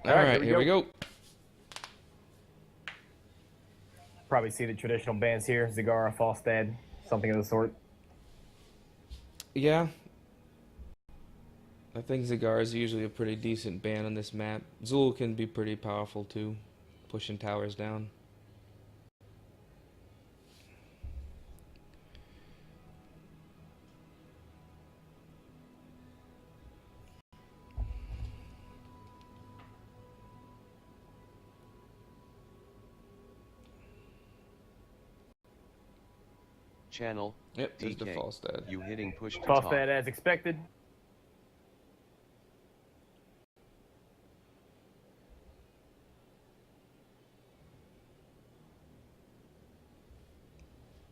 All right, here we go. Probably see the traditional bands here, Zagara, Falstad, something of the sort. Yeah. I think Zagar is usually a pretty decent ban on this map. Zul can be pretty powerful too, pushing towers down. Channel. Yep, there's the DK. Falstad. You hitting push to Falstad talk. as expected.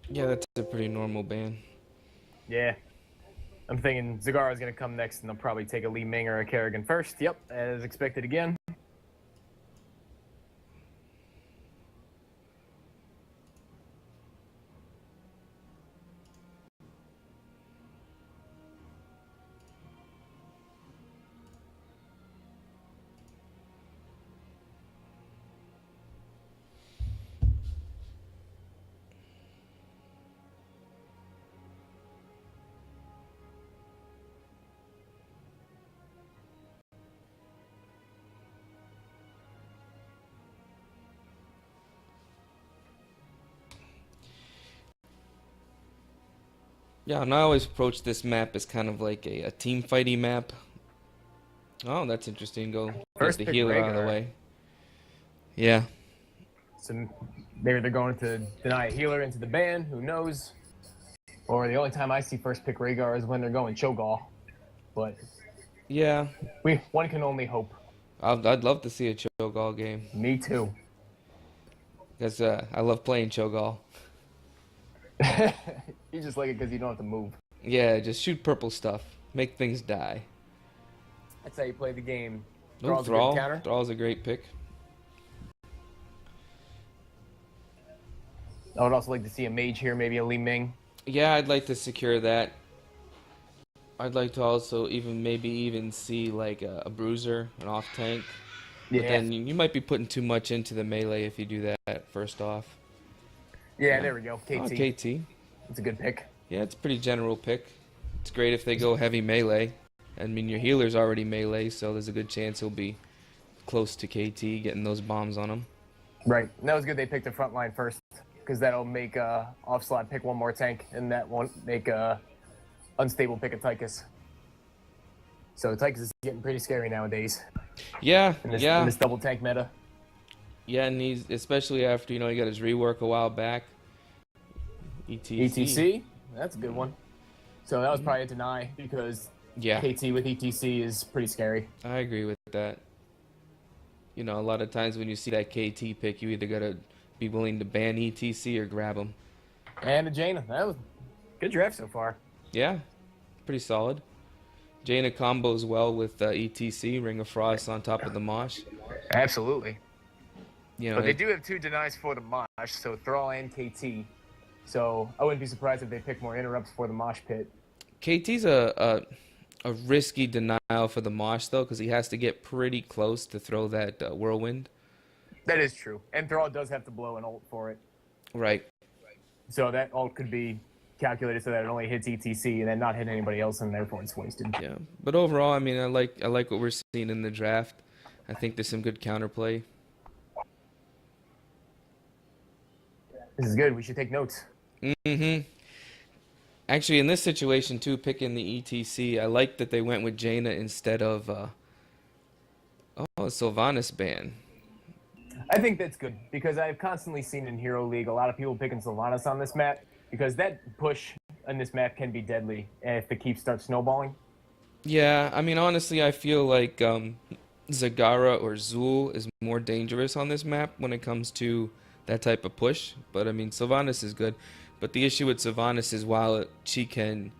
Yeah, that's a pretty normal ban. Yeah. I'm thinking Zagara is going to come next, and they'll probably take a Li Ming or a Kerrigan first. Yep, as expected again. Yeah, and I always approach this map as kind of like a team fighty map. Oh, that's interesting. Go First get the pick healer out of the Rhaegar. way. Yeah. So maybe they're going to deny a healer into the ban, who knows? Or the only time I see first pick Rhaegar is when they're going Cho'Gall. But Yeah. one can only hope. I'd love to see a Cho'Gall game. Me too. Because I love playing Cho'Gall. You just like it because you don't have to move. Yeah, just shoot purple stuff. Make things die. That's how you play the game. No, Thrall's a good Thrall. counter. Thrall's a great pick. I would also like to see a mage here, maybe a Li Ming. Yeah, I'd like to secure that. I'd like to also maybe even see like a bruiser, an off tank. But Yeah. then you might be putting too much into the melee if you do that first off. Yeah, there we go. KT. Oh, KT. It's a good pick. Yeah, it's a pretty general pick. It's great if they go heavy melee. I mean, your healer's already melee, so there's a good chance he'll be close to KT, getting those bombs on him. Right. And that was good they picked the front line first, because that'll make Offslaught pick one more tank, and that won't make Unstable pick a Tychus. So Tychus is getting pretty scary nowadays Yeah, in this yeah. double tank meta. Yeah, and he's, especially after, he got his rework a while back. ETC? That's a good one. So that was probably a deny, because Yeah, KT with ETC is pretty scary. I agree with that. A lot of times when you see that KT pick, you either gotta be willing to ban ETC or grab him. And a Jaina. That was a good draft so far. Yeah, pretty solid. Jaina combos well with ETC, Ring of Frost on top of the Mosh. Absolutely. But they it- do have two denies for the Mosh, so Thrall and KT. So I wouldn't be surprised if they pick more interrupts for the Mosh pit. KT's a risky denial for the Mosh, though, because he has to get pretty close to throw that Whirlwind. That is true. And Thrall does have to blow an ult for it. Right. So that ult could be calculated so that it only hits ETC and then not hit anybody else, and therefore it's wasted. Yeah. But overall, I mean, I like what we're seeing in the draft. I think there's some good counterplay. This is good. We should take notes. Mm-hmm. Actually, in this situation, too, picking the ETC, I like that they went with Jaina instead of a Sylvanas ban. I think that's good because I've constantly seen in Hero League a lot of people picking Sylvanas on this map because that push on this map can be deadly if the keep starts snowballing. Yeah, I mean, honestly, I feel like Zagara or Zul is more dangerous on this map when it comes to that type of push. But, I mean, Sylvanas is good. But the issue with Sylvanas is while she can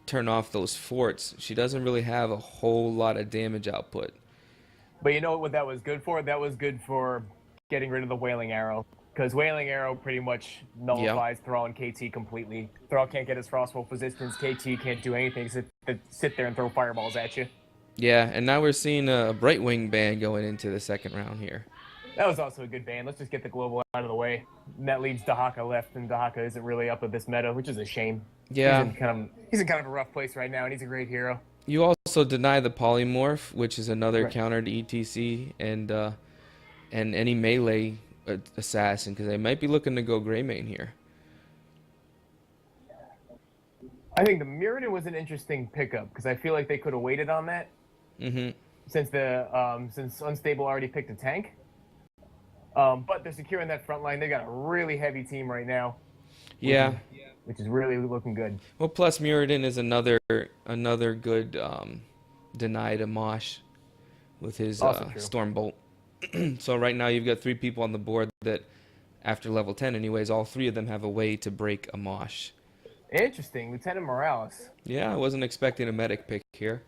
turn off those forts, she doesn't really have a whole lot of damage output. But you know what that was good for? That was good for getting rid of the Wailing Arrow. Because Wailing Arrow pretty much nullifies Thrall and KT completely. Thrall can't get his Frostwolf resistance. KT can't do anything except sit there and throw fireballs at you. Yeah, and now we're seeing a Brightwing ban going into the second round here. That was also a good ban. Let's just get the global out of the way. And that leaves Dahaka left, and Dahaka isn't really up with this meta, which is a shame. Yeah. He's in kind of a rough place right now, and he's a great hero. You also deny the polymorph, which is another Right. counter to ETC and any melee assassin, because they might be looking to go Greymane here. I think the Mirrodin was an interesting pickup because I feel like they could have waited on that. Mm-hmm. Since Unstable already picked a tank. But they're securing that front line. They got a really heavy team right now. Yeah. Which is really looking good. Well, plus Mirrodin is another good deny to Mosh with his Stormbolt. So right now you've got 3 people on the board that, after level 10 anyways, all 3 of them have a way to break a Mosh. Interesting, Lieutenant Morales. Yeah, I wasn't expecting a medic pick here.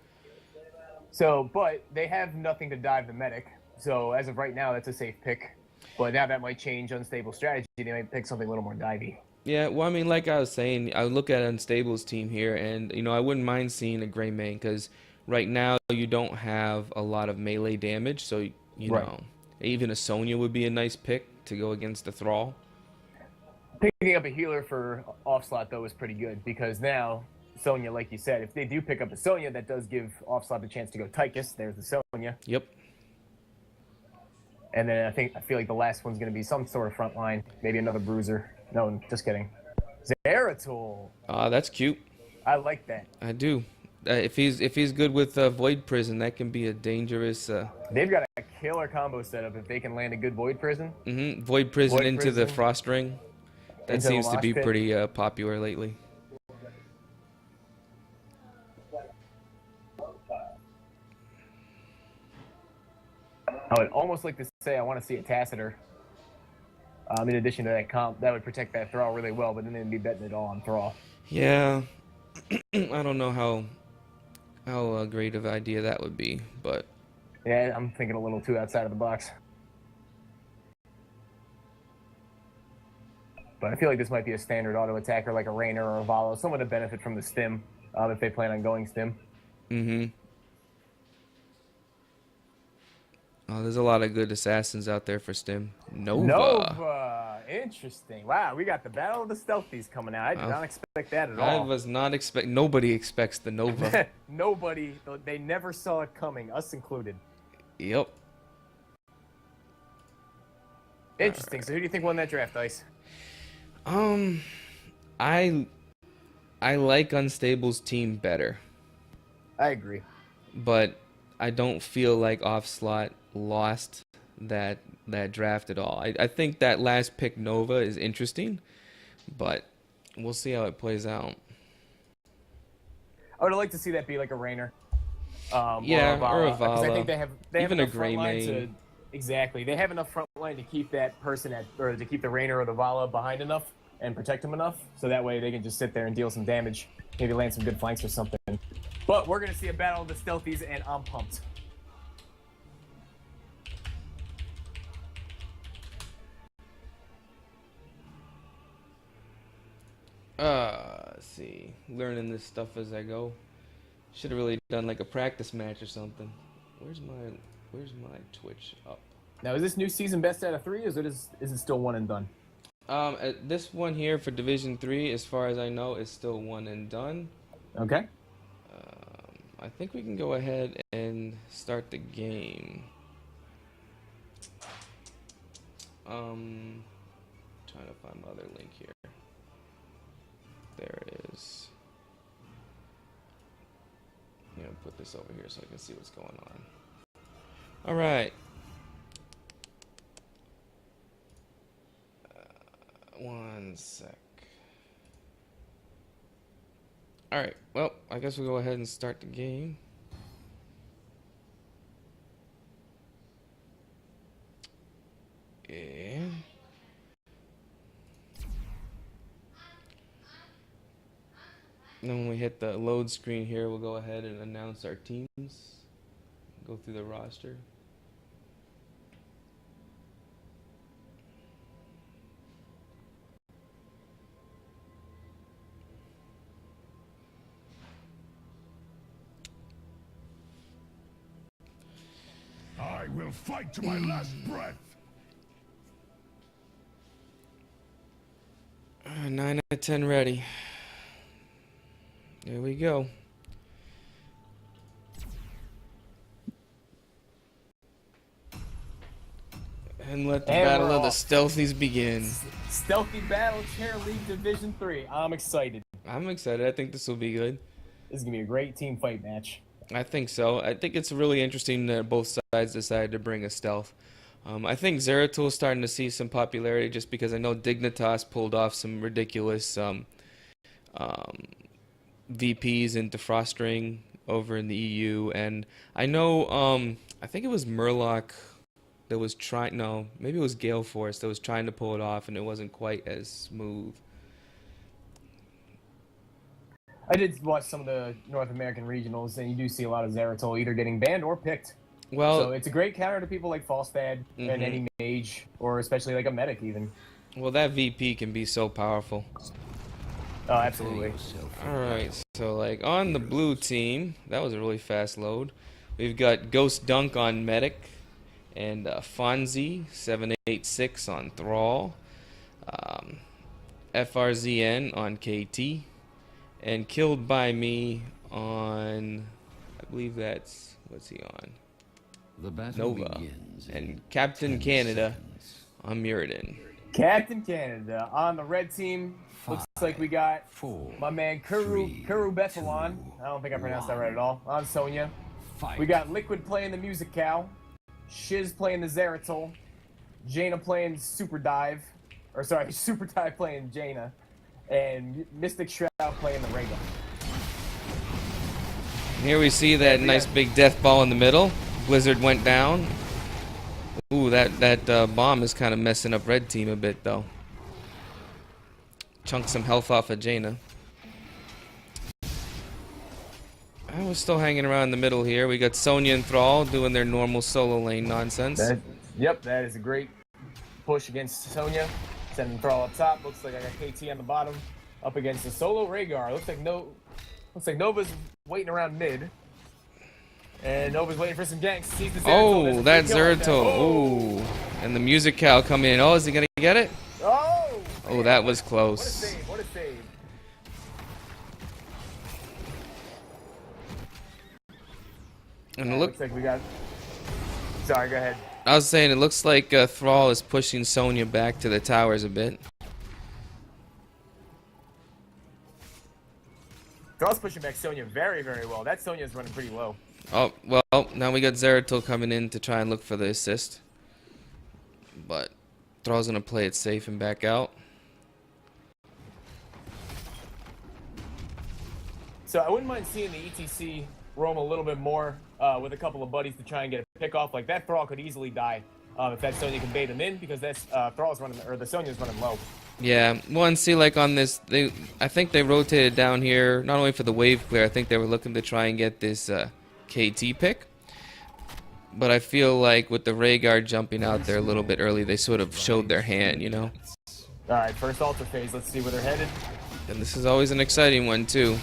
So, but they have nothing to dive the medic. So as of right now, that's a safe pick. But now that might change Unstable strategy. They might pick something a little more divey. Yeah, well, I mean, like I was saying, I look at Unstable's team here, and, I wouldn't mind seeing a Greymane, because right now you don't have a lot of melee damage, so, you know, even a Sonya would be a nice pick to go against the Thrall. Picking up a healer for Offslaught, though, is pretty good, because now Sonya, like you said, if they do pick up a Sonya, that does give Offslaught the chance to go Tychus. There's the Sonya. Yep. And then I feel like the last one's going to be some sort of front line, maybe another bruiser. No, just kidding. Zeratul. That's cute. I like that. I do. If he's good with Void Prison, that can be a dangerous. They've got a killer combo setup if they can land a good Void Prison. Mm-hmm. Void Prison into the Frost Ring. That seems to be pretty popular lately. I would almost like to say I want to see a Tacitor. In addition to that comp, that would protect that Thrall really well, but then they'd be betting it all on Thrall. Yeah, I don't know how great of an idea that would be, but yeah, I'm thinking a little too outside of the box. But I feel like this might be a standard auto attacker like a Raynor or a Valo, someone to benefit from the stim if they plan on going stim. Mm-hmm. Oh, there's a lot of good assassins out there for stim. Nova! Interesting. Wow, we got the Battle of the Stealthies coming out. I did not expect that at all. I was not nobody expects the Nova. Nobody. They never saw it coming, us included. Yep. Interesting. Right. So who do you think won that draft, Ice? I like Unstable's team better. I agree. But I don't feel like Offslaught lost that draft at all. I think that last pick Nova is interesting, but we'll see how it plays out. I would like to see that be like a Raynor. Yeah, or a Vala. I think they have even enough a Greymane. Exactly. They have enough front line to keep that person or to keep the Raynor or the Vala behind enough and protect them enough, so that way they can just sit there and deal some damage, maybe land some good flanks or something. But we're going to see a battle of the Stealthies, and I'm pumped. Let's see. Learning this stuff as I go. Should have really done like a practice match or something. Where's my Twitch up? Now, is this new season best out of 3, or is it still one and done? This one here for Division 3, as far as I know, is still one and done. Okay. I think we can go ahead and start the game. Trying to find my other link here. There it is. I'm gonna put this over here so I can see what's going on. All right. One sec. All right. Well, I guess we'll go ahead and start the game. Yeah. Then when we hit the load screen here, we'll go ahead and announce our teams. Go through the roster. will fight to my last breath. 9 out of 10 ready. There we go. And let the And battle we're of the off. stealthies begin. Stealthy Battle Chairleague Division 3. I'm excited. I'm excited. I think this will be good. This is going to be a great team fight match. I think so. I think it's really interesting that both sides decided to bring a stealth. I think Zeratul is starting to see some popularity just because I know Dignitas pulled off some ridiculous VPs into Frostring over in the EU, and I know I think it was Murloc that was trying. No, maybe it was Gale Force that was trying to pull it off, and it wasn't quite as smooth. I did watch some of the North American regionals, and you do see a lot of Zeratul either getting banned or picked. Well, So it's a great counter to people like Falstad and any mage, or especially like a medic even. well, that VP can be so powerful. Oh, absolutely. Alright, so like on the blue team, that was a really fast load. We've got Ghost Dunk on Medic, and Fonzie 786 on Thrall, FRZN on KT, and Killed by Me on, I believe that's, what's he on? The battle Nova, begins in and Captain 10 Canada seconds. on Muradin. Captain Canada on the red team. Looks like we got 4, my man three, Kuru Bethalon. I don't think I pronounced that right at all. On Sonya. fight. We got Liquid playing the Music Cow, Shiz playing the Zeratul, Jaina playing Super Dive, or sorry, Super Dive playing Jaina, and Mystic Shroud playing the Rhaegar. Here we see that nice big death ball in the middle. Blizzard went down. Ooh, that bomb is kind of messing up red team a bit though. Chunk some health off of Jaina. I was still hanging around in the middle here. We got Sonya and Thrall doing their normal solo lane nonsense. Yep, that is a great push against Sonya. Sending Thrall up top. Looks like I got KT on the bottom. Up against the solo Rhaegar. Looks like Nova's waiting around mid. And Nova's waiting for some ganks. Sees the Zeratul. Oh, that Zeratul. Oh, and the Music Cow coming in. Oh, is he gonna get it? Oh! Oh, that was What a close. save, what a save. And it look, Looks like we got... Sorry, go ahead. I was saying it looks like Thrall is pushing Sonya back to the towers a bit. Thrall's pushing back Sonya very, very well. That Sonya's running pretty low. Oh, well, now we got Zeratul coming in to try and look for the assist. But Thrall's gonna play it safe and back out. So I wouldn't mind seeing the ETC roam a little bit more with a couple of buddies to try and get a pick off. Like that Thrall could easily die if that Sonya can bait him in, because that's Thrall's running, or the Sonya's running low. Yeah, well, and see, like on this, I think they rotated down here not only for the wave clear. I think they were looking to try and get this KT pick. But I feel like with the Rhaegar jumping out there a little bit early, they sort of showed their hand, you know. All right, first altar phase. Let's see where they're headed. And this is always an exciting one too.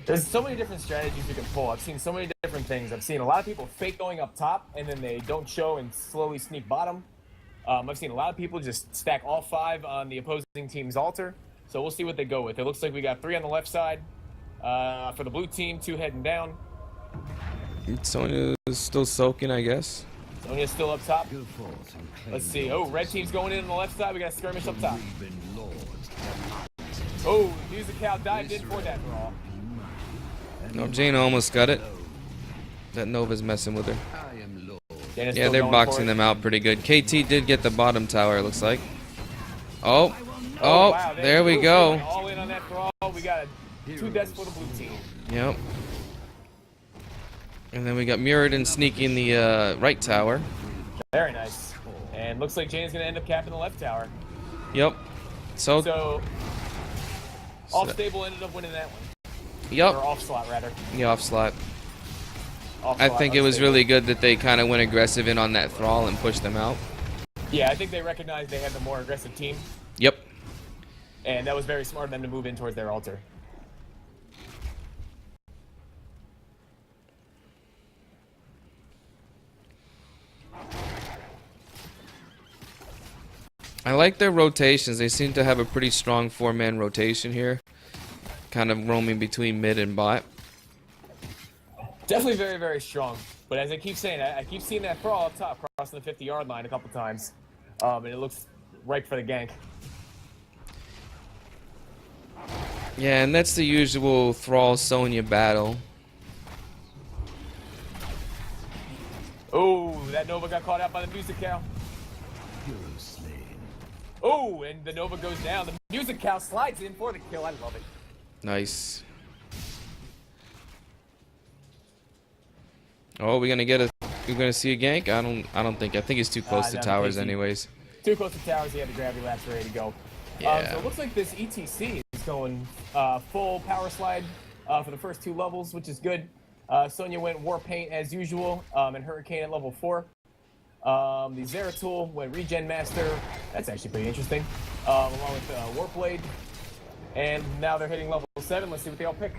There's so many different strategies you can pull. I've seen so many different things. I've seen a lot of people fake going up top, and then they don't show and slowly sneak bottom. I've seen a lot of people just stack all 5 on the opposing team's altar. So we'll see what they go with. It looks like we got 3 on the left side for the blue team, 2 heading down. Sonya is still soaking, I guess. Sonya's still up top. Go forth and claim Let's see. your Oh, red team's going in on the left side. We got a skirmish up top. Raven Lords. Oh, Music Cow dived in for that Thrall. No, Jaina almost got it. That Nova's messing with her. I am Lord. Dana's Yeah, still they're going boxing for it. them out pretty good. KT did get the bottom tower, it looks like. Oh, Wow, there we Blue go. went all in on that Thrall. We got 2 deaths for the blue team. Yep. And then we got Muradin sneaking the right tower. Very nice. And looks like Jane's going to end up capping the left tower. Yep. So, So, off stable ended up winning that one. yep. Or off slot, rather. The off slot. Off I slot, think it was unstable. really good that they kind of went aggressive in on that Thrall and pushed them out. Yeah, I think they recognized they had the more aggressive team. Yep. And that was very smart of them to move in towards their altar. I like their rotations. They seem to have a pretty strong 4-man rotation here. Kind of roaming between mid and bot. Definitely very, very strong. But as I keep saying, I keep seeing that throw up top crossing the 50-yard line a couple times. And it looks ripe for the gank. Yeah, and that's the usual Thrall Sonya battle. Oh, that Nova got caught out by the music cow. Hero slain. Oh, and the Nova goes down. The music cow slides in for the kill. I love it. Nice. Oh, we're gonna see a gank? I don't think. I think he's too close to no, towers KT. anyways. Too close to towers. He had the gravity laps ready to go. Yeah. So it looks like this ETC is going full power slide for the first 2 levels, which is good. Sonya went War Paint as usual, and Hurricane at level 4. The Zeratul went Regen Master. That's actually pretty interesting. Along with Warblade. And now they're hitting level 7. Let's see what they all pick.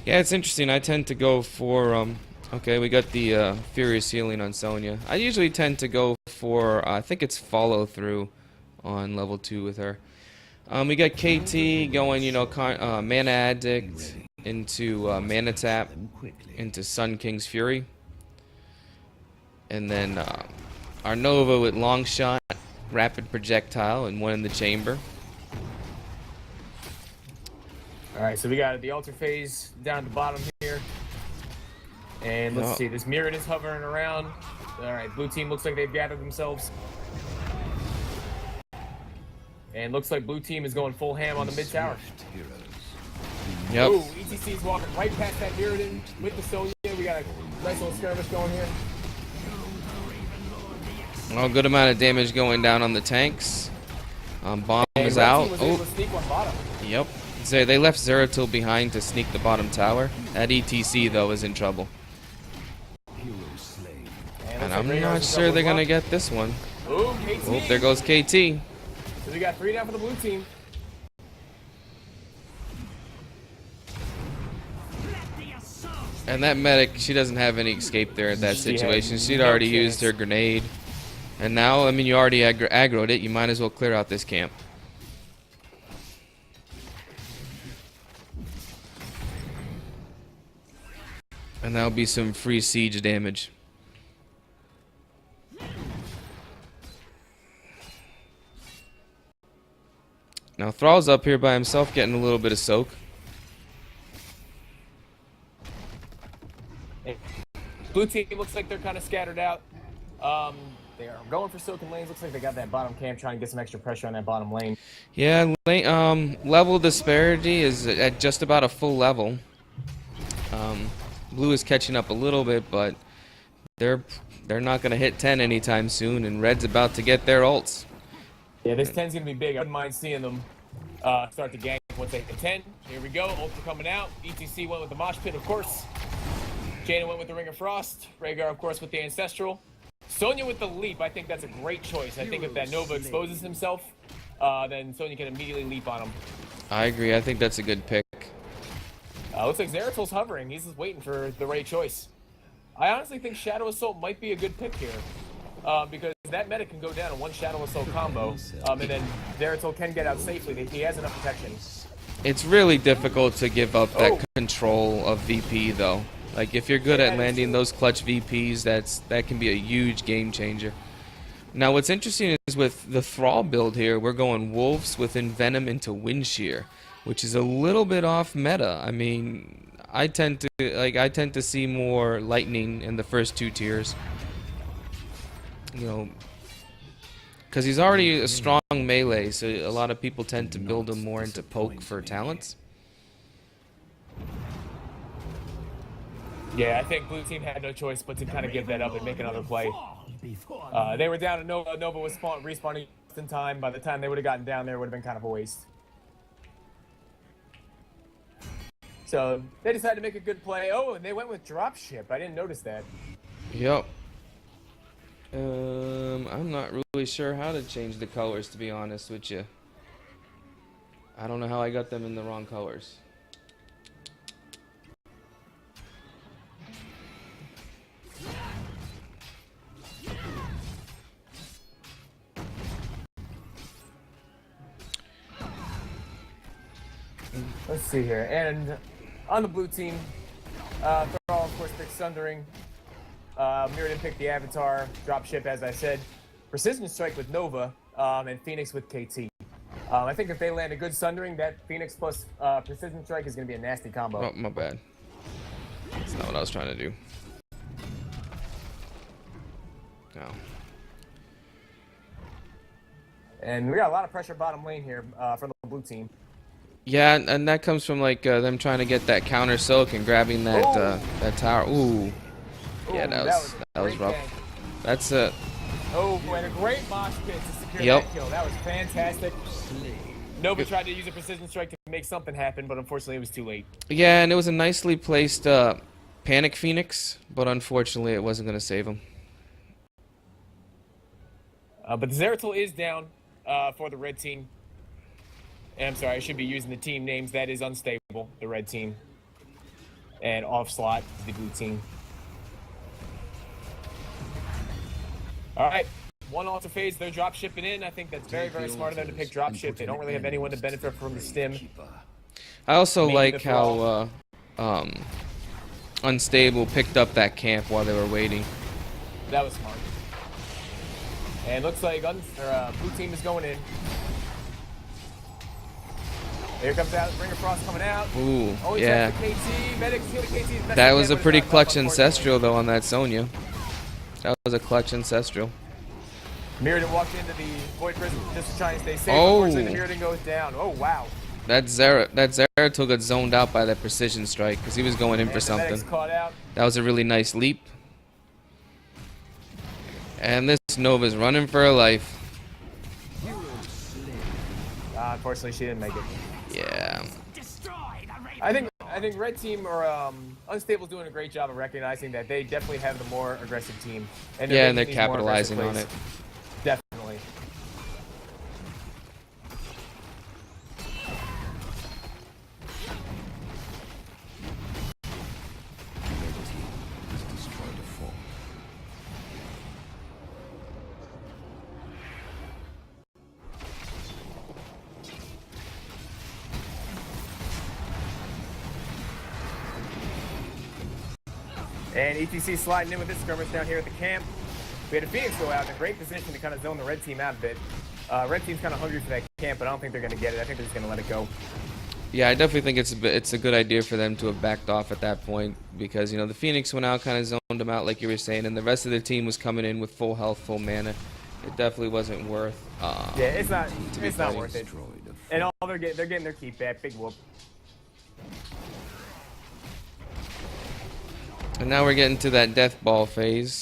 Yeah, it's interesting. I tend to go for okay, we got the Furious Healing on Sonya. I usually tend to go for I think it's follow through on level 2 with her. We got KT going, you know, Mana Addict into Mana Tap into Sun King's Fury. And then our Nova with Long Shot, Rapid Projectile, and 1 in the chamber. Alright, so we got the Alter Phase down at the bottom here. And let's see, this Mirror is hovering around. Alright, blue team looks like they've gathered themselves. And looks like blue team is going full ham on the mid tower. Yep. Ooh, ETC is walking right past that Mirrodin with the Sonya. We got a nice little skirmish going here. Oh, good amount of damage going down on the tanks. Bomb And is Red out. Team was able to sneak one bottom. Yep. So they left Zeratul behind to sneak the bottom tower. That ETC though is in trouble. Hero slain. And looks I'm like not Rhaegar's sure they're double gonna up. get this one. Ooh, KT. Oh, there goes KT. So we got 3 down for the blue team. And that medic, she doesn't have any escape there in that She had situation. She'd no already chance. used her grenade. And now, I mean, you already aggroed it. You might as well clear out this camp. And that'll be some free siege damage. Now Thrall's up here by himself getting a little bit of soak. Blue team looks like they're kind of scattered out. They are going for soaking lanes. Looks like they got that bottom camp trying to get some extra pressure on that bottom lane. Yeah, level disparity is at just about a full level. Blue is catching up a little bit, but they're not going to hit 10 anytime soon, and Red's about to get their ults. Yeah, this 10's going to be big. I wouldn't mind seeing them start to gank once they hit 10. Here we go. Ults are coming out. ETC went with the Mosh Pit, of course. Jaina went with the Ring of Frost. Rhaegar, of course, with the Ancestral. Sonya with the Leap. I think that's a great choice. I think if that Nova exposes himself, then Sonya can immediately leap on him. I agree. I think that's a good pick. Looks like Zeratul's hovering. He's just waiting for the right choice. I honestly think Shadow Assault might be a good pick here. Because that meta can go down in one Shadow Assault combo. And then Zeratul can get out safely. He has enough protection. It's really difficult to give up that control of VP, though. Like, if you're good at landing those clutch VPs, that can be a huge game changer. Now, what's interesting is with the Thrall build here, we're going Wolves with Envenom into Windshear, which is a little bit off meta. I mean, I tend to see more Lightning in the first 2 tiers. You know, because he's already a strong melee, so a lot of people tend to build him more into poke for talents. Yeah, I think blue team had no choice but to kind of give that up and make another play. They were down to Nova. Nova was respawning in time. By the time they would have gotten down there, it would have been kind of a waste. So they decided to make a good play. Oh, and they went with Dropship. I didn't notice that. Yep. I'm not really sure how to change the colors, to be honest with you. I don't know how I got them in the wrong colors. Let's see here. And on the blue team, Thrall, of course, picked Sundering. Mirrodin picked the Avatar. Dropship, as I said. Precision Strike with Nova, and Phoenix with KT. I think if they land a good Sundering, that Phoenix plus Precision Strike is going to be a nasty combo. Oh, my bad. That's not what I was trying to do. No. And we got a lot of pressure bottom lane here from the blue team. Yeah, and that comes from like them trying to get that counter soak and grabbing that that tower. Ooh. Yeah, that was rough. Tank. That's it. Oh, and a great mosh pit to secure Yep. that kill. That was fantastic. Nova tried to use a Precision Strike to make something happen, but unfortunately it was too late. Yeah, and it was a nicely placed Panic Phoenix, but unfortunately it wasn't going to save him. But the Zeratul is down for the red team. And I'm sorry, I should be using the team names. That is Unstable, the red team. And Offslaught is the blue team. All right, one altar phase, they're drop shipping in. I think that's very, very smart of them to pick drop ship. They don't really have anyone to benefit from the stim. I also Maybe like the how Unstable picked up that camp while they were waiting. That was smart. And looks like blue team is going in. Here comes out, Bringer Frost coming out. Ooh, Always yeah. has the KT, Medic's here, the KT. That was a pretty clutch Ancestral, though, on that Sonya. That was a clutch Ancestral. Mirrodin walked into the Void Prison just to try and stay safe. Oh. Unfortunately, the Mirrodin goes down. Oh, wow. That Zeratul got zoned out by that Precision Strike because he was going in for And the Medic's something. caught out. That was a really nice leap. And this Nova's running for her life. Unfortunately, she didn't make it. Yeah. I think Red Team or Unstable's doing a great job of recognizing that they definitely have the more aggressive team. And Yeah, and they're making these more aggressive capitalizing on plays. it. Definitely. Has destroyed a fort. And ETC sliding in with this skirmish down here at the camp. We had a Phoenix go out in a great position to kind of zone the red team out a bit. Red team's kind of hungry for that camp, but I don't think they're going to get it. I think they're just going to let it go. Yeah, I definitely think it's a good idea for them to have backed off at that point because, you know, the Phoenix went out, kind of zoned them out like you were saying, and the rest of the team was coming in with full health, full mana. It definitely wasn't worth. Yeah, it's not fighting. worth it. Destroyed a fort. And all they're getting their keep back. Big whoop. And now we're getting to that death ball phase.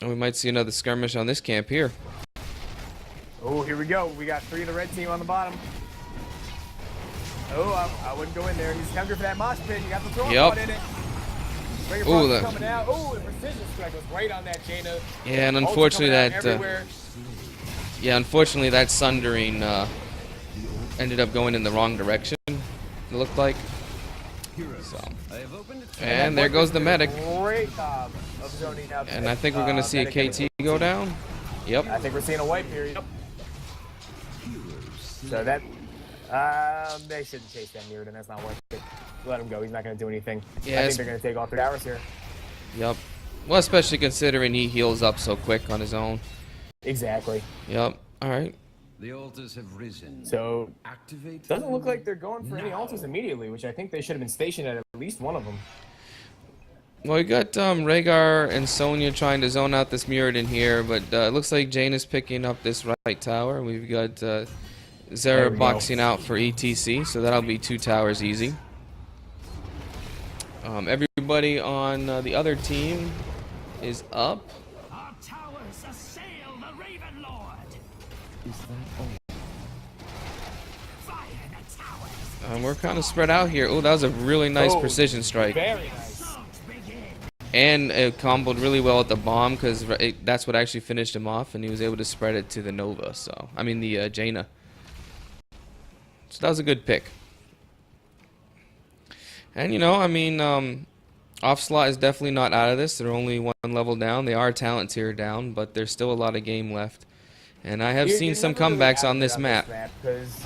And we might see another skirmish on this camp here. Oh, here we go. We got 3 of the red team on the bottom. Oh, I wouldn't go in there. He's hungry for that mosh pit. You got the throwing Yep. caught in it. Bringer Ooh, Frost is coming out. Oh, the precision strike was right on that Jaina. Yeah, and Ulti unfortunately coming out that everywhere. unfortunately that Sundering ended up going in the wrong direction. It looked like. So, and there goes the medic. Great job of zoning out. And I think we're gonna see a KT go down. Yep. I think we're seeing a wipe here. Yep. So that they shouldn't chase that Mirrodin. That's not worth it. Let him go. He's not going to do anything. Yeah, I think they're going to take all 3 hours here. Yep. Well, especially considering he heals up so quick on his own. Exactly. Yep. All right. The altars have risen. So Activate. doesn't look like they're going for any altars immediately, which I think they should have been stationed at least one of them. Well, we got Rhaegar and Sonya trying to zone out this Mirrodin here, but it looks like Jane is picking up this right tower. We've got Zera we boxing out for ETC, so that'll be 2 towers easy. Everybody on the other team is up. Our towers assail the Raven Lord. Fire the towers. We're kind of spread out here. Oh, that was a really nice Oh, precision strike. Very nice. Assault begin. And it comboed really well at the bomb because that's what actually finished him off, and he was able to spread it to the Nova. So, I mean the Jaina. So that was a good pick. And you know, I mean, Offslaught is definitely not out of this. They're only 1 level down. They are talent tier down, but there's still a lot of game left. And I have seen some comebacks on this map. Because,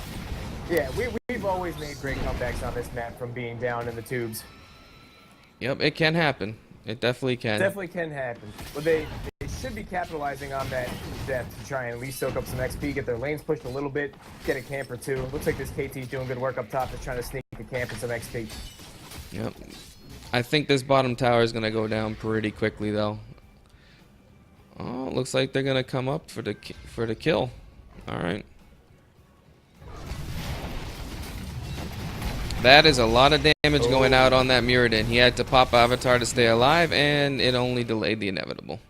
yeah, we've always made great comebacks on this map from being down in the tubes. Yep, it can happen. It definitely can. Definitely can happen. But they should be capitalizing on that depth to try and at least soak up some XP, get their lanes pushed a little bit, get a camp or two. Looks like this KT's doing good work up top, just trying to sneak a camp and some XP. Yep. I think this bottom tower is going to go down pretty quickly, though. Oh, looks like they're going to come up for the kill. All right. That is a lot of damage going out on that Muradin. He had to pop Avatar to stay alive, and it only delayed the inevitable.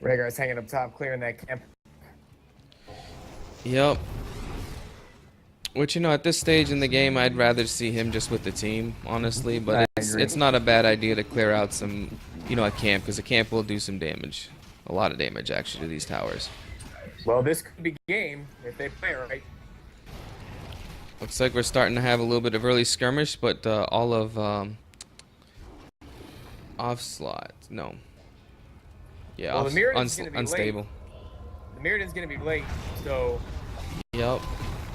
Rhaegar's hanging up top, clearing that camp. Yep. Which, you know, at this stage in the game, I'd rather see him just with the team, honestly. But it's not a bad idea to clear out some, you know, a camp, because a camp will do some damage. A lot of damage, actually, to these towers. Well, this could be game if they play right. Looks like we're starting to have a little bit of early skirmish, but all of Offslaught, no. Yeah, well, the Muradin's gonna be unstable. Late. The Muradin's going to be late, so... Yep.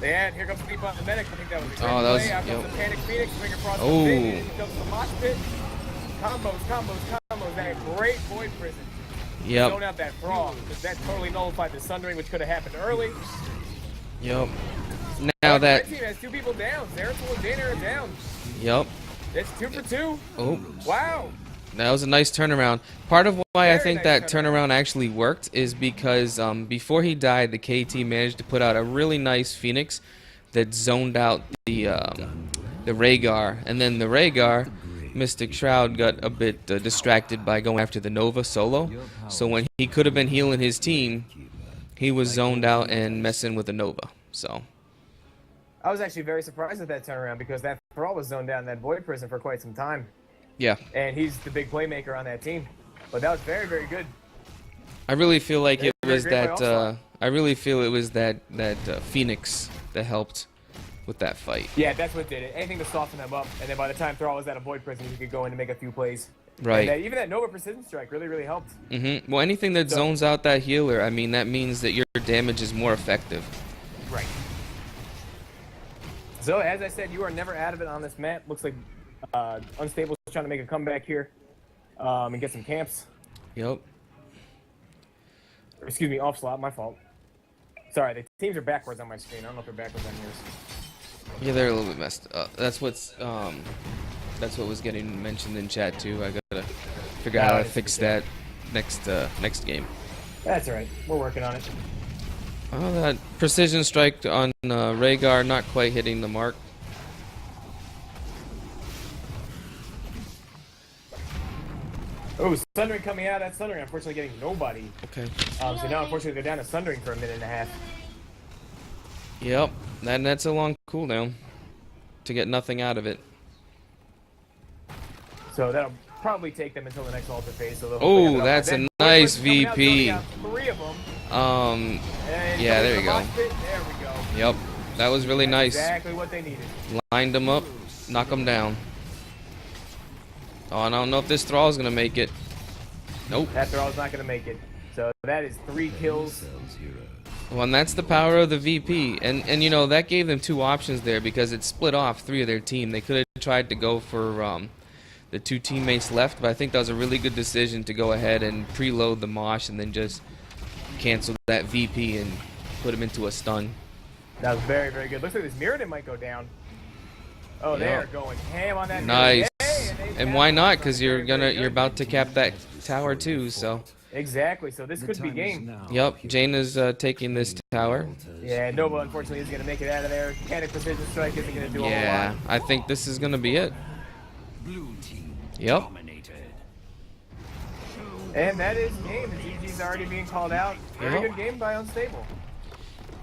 And here comes the people on the medic. I think that was a great Oh, that was... play. Out comes the Panic Phoenix, swing across the Oh. thing, and comes the mosh pit. Combos. That great Void Prison. Yep. Throwing out that Frog, because that totally nullified the Sundering, which could have happened early. Yep. Now that... Red team has 2 people down. Zeratul and Dana are down. Yep. It's 2 for 2. Oh. Wow. That was a nice turnaround. Part of why I Very think nice that turnaround actually worked is because before he died, the KT managed to put out a really nice Phoenix that zoned out the Rhaegar, and then the Rhaegar, Mystic Shroud, got a bit distracted by going after the Nova solo. So when he could have been healing his team, he was zoned out and messing with the Nova. So I was actually very surprised at that turnaround because that Thrall was zoned down in that Void Prison for quite some time. yeah, And he's the big playmaker on that team. But that was very, very good. I really feel like it Very was great by that. Offslaught. I really feel it was that Phoenix that helped with that fight. Yeah, that's what did it. Anything to soften them up. And then by the time Thrall was at a Void Prison, he could go in and make a few plays. Right. And even that Nova Precision Strike really, really helped. Mm-hmm. Well, anything that zones out that healer, I mean, that means that your damage is more effective. Right. So, as I said, you are never out of it on this map. Looks like Unstable is trying to make a comeback here and get some camps. Yep. Or, excuse me, Offslaught, my fault. Sorry, the teams are backwards on my screen. I don't know if they're backwards on yours. Yeah, they're a little bit messed up. That's what was getting mentioned in chat too. I gotta figure out how to fix that next game. That's all right. We're working on it. Oh, that precision strike on Rhaegar not quite hitting the mark. Oh, Sundering coming out. That Sundering unfortunately getting nobody. Okay. So now unfortunately they're down to Sundering for a minute and a half. Yep. That's a long cooldown to get nothing out of it. So that'll probably take them until the next altar phase. So oh, that's a nice VP. Out 3 of them. Yeah, there you go. There we go. Yep. That was really nice. Exactly what they needed. Lined them up, knock them down. Oh, I don't know if this Thrall's gonna make it. Nope. That Thrall's not gonna make it. So that is 3 kills. Well, and that's the power of the VP. And you know, that gave them 2 options there because it split off 3 of their team. They could have tried to go for the 2 teammates left, but I think that was a really good decision to go ahead and preload the Mosh and then just cancel that VP and put him into a stun. That was very, very good. Looks like this Muradin might go down. Oh, they are going ham on that. Nice. Hey, and why not? Because you're about to cap that tower too. So. Exactly. So this could be game. Yep. Jaina's taking this tower. Yeah. Nova unfortunately isn't gonna make it out of there. Panic Precision Strike isn't gonna do a whole lot. Yeah. I think this is gonna be it. Blue team Yep. dominated. And that is game. The GG's already being called out. Very good game by Unstable.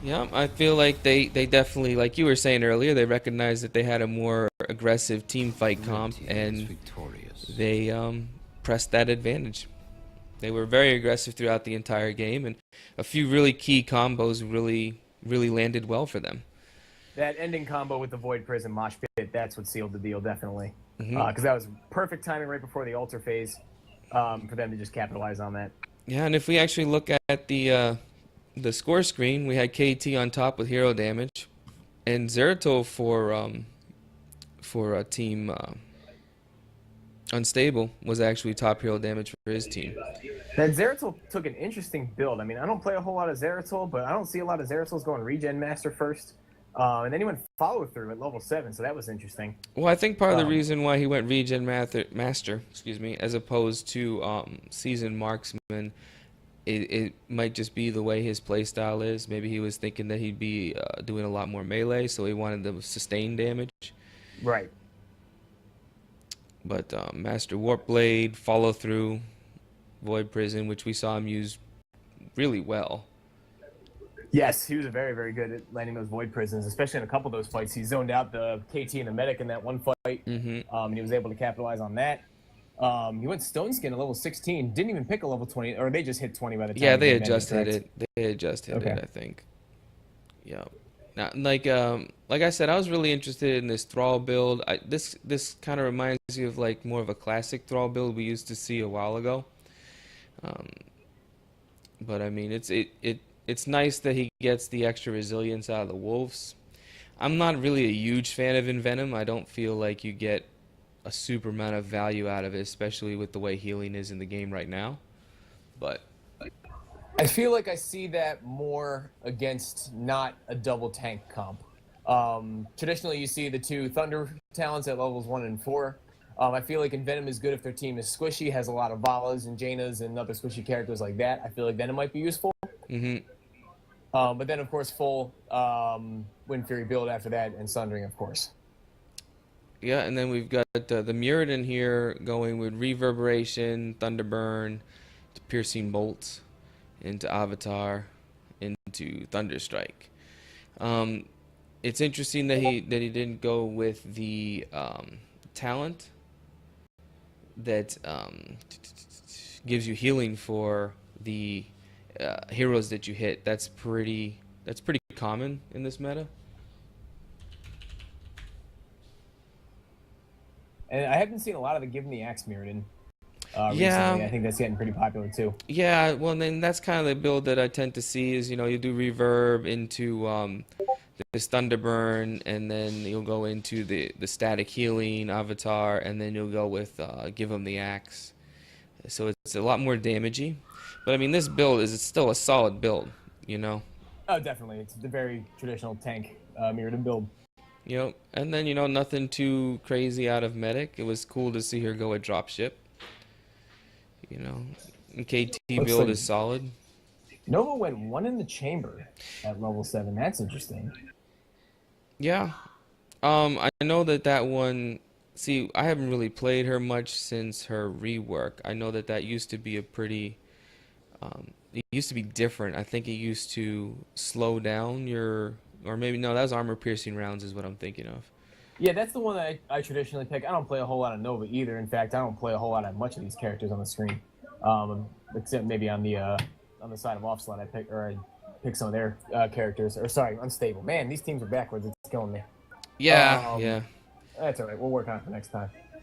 Yeah, I feel like they definitely, like you were saying earlier, they recognized that they had a more aggressive team fight comp, and they pressed that advantage. They were very aggressive throughout the entire game, and a few really key combos really landed well for them. That ending combo with the Void Prison Mosh Pit, that's what sealed the deal, definitely. because that was perfect timing right before the altar phase for them to just capitalize on that. Yeah, and if we actually look at the score screen, we had KT on top with hero damage, and Zeratul for a team Unstable was actually top hero damage for his team. That Zeratul took an interesting build. I mean, I don't play a whole lot of Zeratul, but I don't see a lot of Zeratuls going Regen Master first. And then he went follow through at level 7, so that was interesting. Well, I think part of the reason why he went Regen Master, as opposed to Seasoned Marksman, it might just be the way his playstyle is. Maybe he was thinking that he'd be doing a lot more melee, so he wanted the sustained damage. Right. But Master Warp Blade, follow through, Void Prison, which we saw him use really well. Yes, he was very, very good at landing those Void Prisons, especially in a couple of those fights. He zoned out the KT and the Medic in that one fight, and he was able to capitalize on that. He went Stone Skin at level 16, didn't even pick a level 20, or they just hit 20 by the time. Yeah, they had just hit it. They had just hit it, I think. Yeah. Now, like I said, I was really interested in this Thrall build. This kind of reminds me of like more of a classic Thrall build we used to see a while ago. But I mean, it's nice that he gets the extra resilience out of the wolves. I'm not really a huge fan of Envenom. I don't feel like you get a super amount of value out of it, especially with the way healing is in the game right now. But I feel like I see that more against not a double tank comp. Traditionally, you see the two Thunder talents at levels 1 and 4. I feel like Envenom is good if their team is squishy, has a lot of Valas and Janas and other squishy characters like that. I feel like then it might be useful. But then, of course, full Wind Fury build after that, and Sundering, of course. Yeah, and then we've got the Muradin here going with Reverberation, Thunderburn, to Piercing Bolts, into Avatar, into Thunderstrike. It's interesting that he didn't go with the talent that gives you healing for the heroes that you hit. That's pretty common in this meta. And I haven't seen a lot of the Give 'em the Axe Muradin Yeah. recently. I think that's getting pretty popular too. Yeah, well, then that's kind of the build that I tend to see is, you do reverb into this Thunderburn, and then you'll go into the static healing Avatar, and then you'll go with Give 'em the Axe. So it's a lot more damagey. But I mean, this build is still a solid build, Oh, definitely. It's the very traditional tank Muradin build. And then, nothing too crazy out of Medic. It was cool to see her go with Dropship. And KT Looks build like is solid. Nova went 1 in the chamber at level 7. That's interesting. Yeah. I know that one... See, I haven't really played her much since her rework. I know that used to be a pretty... it used to be different. I think it used to slow down your... Or maybe, no, that was armor-piercing rounds is what I'm thinking of. Yeah, that's the one that I traditionally pick. I don't play a whole lot of Nova either. In fact, I don't play a whole lot of much of these characters on the screen. Except maybe on the side of Offslaught, I pick some of their characters. Or sorry, Unstable. Man, these teams are backwards. It's killing me. Yeah, yeah. That's all right. We'll work on it for next time.